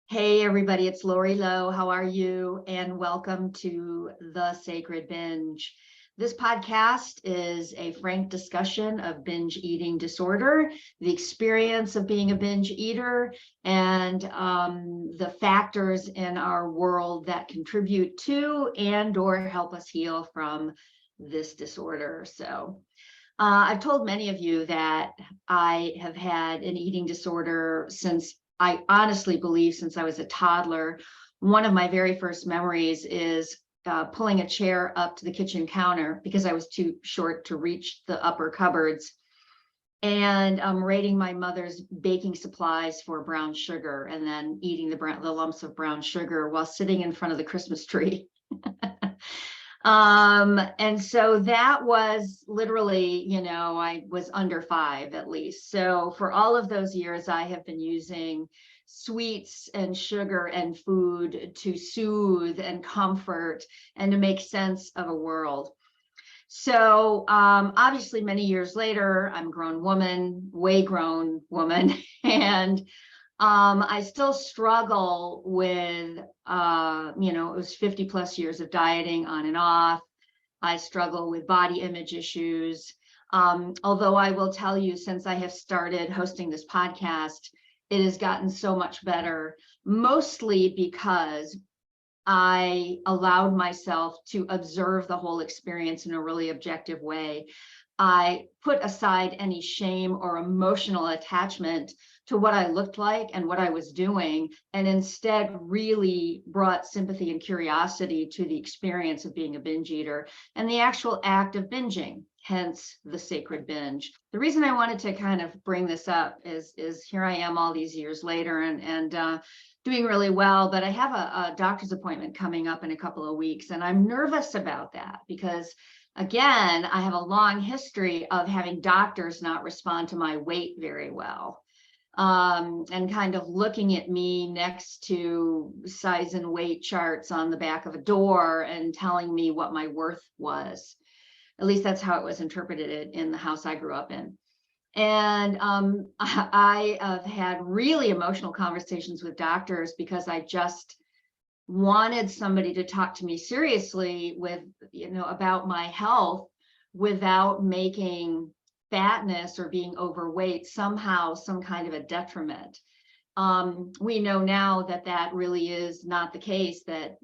Hey everybody, it's Lori Lowe. How are you? And welcome to The Sacred Binge. This podcast is a frank discussion of binge eating disorder, the experience of being a binge eater, and the factors in our world that contribute to and/or help us heal from this disorder. I've told many of you that I have had an eating disorder since I honestly believe since I was a toddler. One of my very first memories is pulling a chair up to the kitchen counter because I was too short to reach the upper cupboards, and raiding my mother's baking supplies for brown sugar and then eating the lumps of brown sugar while sitting in front of the Christmas tree. And so that was literally, I was under 5 at least. So for all of those years, I have been using sweets and sugar and food to soothe and comfort and to make sense of a world. So obviously many years later, I'm a grown woman, way grown woman, and I still struggle with, it was 50 plus years of dieting on and off. I struggle with body image issues. Although I will tell you, since I have started hosting this podcast, it has gotten so much better, mostly because I allowed myself to observe the whole experience in a really objective way. I put aside any shame or emotional attachment to what I looked like and what I was doing, and instead really brought sympathy and curiosity to the experience of being a binge eater and the actual act of binging, hence the sacred binge. The reason I wanted to kind of bring this up is here I am all these years later and doing really well, but I have a doctor's appointment coming up in a couple of weeks, and I'm nervous about that because, again, I have a long history of having doctors not respond to my weight very well, and kind of looking at me next to size and weight charts on the back of a door and telling me what my worth was. At least that's how it was interpreted in the house I grew up in. And I have had really emotional conversations with doctors because I just wanted somebody to talk to me seriously with, about my health without making fatness or being overweight somehow some kind of a detriment. We know now that really is not the case, that,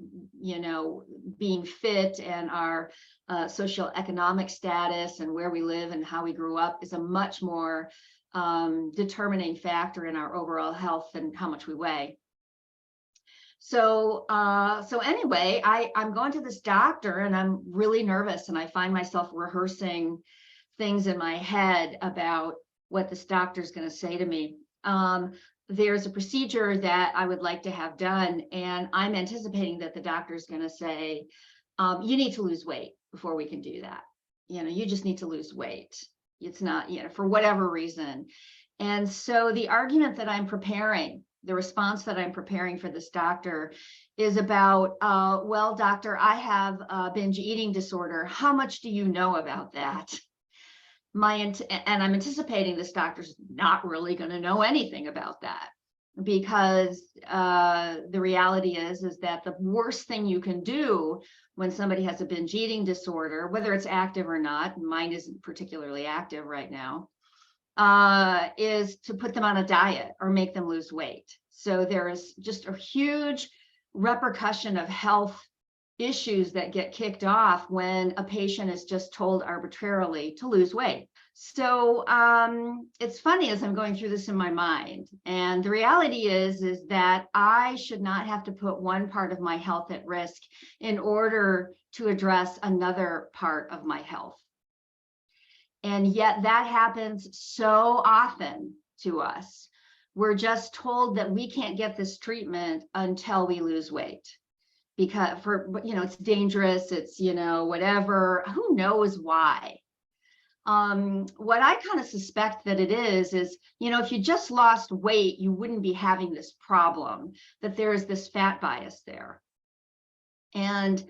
being fit and our socioeconomic status and where we live and how we grew up is a much more determining factor in our overall health than how much we weigh. So anyway, I'm going to this doctor and I'm really nervous, and I find myself rehearsing things in my head about what this doctor's going to say to me. There's a procedure that I would like to have done, and I'm anticipating that the doctor's going to say, you need to lose weight before we can do that. You just need to lose weight. It's not, for whatever reason. And so the argument that I'm preparing, the response that I'm preparing for this doctor is about, well, doctor, I have a binge eating disorder. How much do you know about that? And I'm anticipating this doctor's not really going to know anything about that, because the reality is that the worst thing you can do when somebody has a binge eating disorder, whether it's active or not, mine isn't particularly active right now, is to put them on a diet or make them lose weight. So there is just a huge repercussion of health issues that get kicked off when a patient is just told arbitrarily to lose weight. So it's funny as I'm going through this in my mind, and the reality is that I should not have to put one part of my health at risk in order to address another part of my health. And yet that happens so often to us. We're just told that we can't get this treatment until we lose weight, because it's dangerous, it's, whatever, who knows why. What I kind of suspect that it is, if you just lost weight, you wouldn't be having this problem, that there is this fat bias there. And,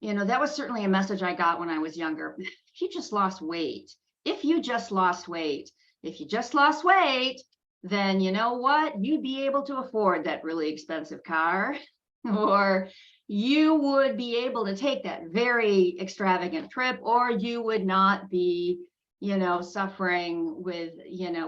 that was certainly a message I got when I was younger. If you just lost weight, if you just lost weight, then you know what? You'd be able to afford that really expensive car, or you would be able to take that very extravagant trip, or you would not be, suffering with,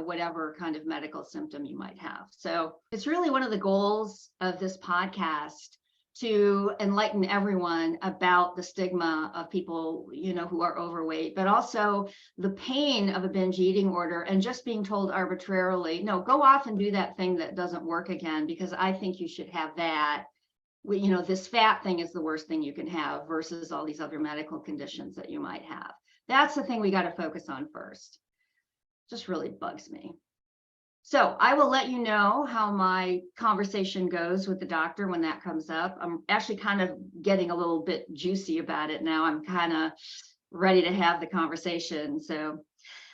whatever kind of medical symptom you might have. So it's really one of the goals of this podcast to enlighten everyone about the stigma of people, who are overweight, but also the pain of a binge eating order and just being told arbitrarily, no, go off and do that thing that doesn't work again, because I think you should have that. This fat thing is the worst thing you can have versus all these other medical conditions that you might have. That's the thing we got to focus on first. Just really bugs me. So I will let you know how my conversation goes with the doctor when that comes up. I'm actually kind of getting a little bit juicy about it now. I'm kind of ready to have the conversation. So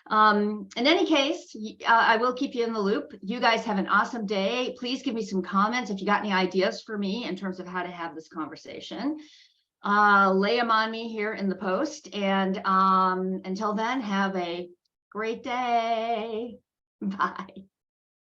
in any case, I will keep you in the loop. You guys have an awesome day. Please give me some comments if you got any ideas for me in terms of how to have this conversation. Lay them on me here in the post. And until then, have a great day. Bye.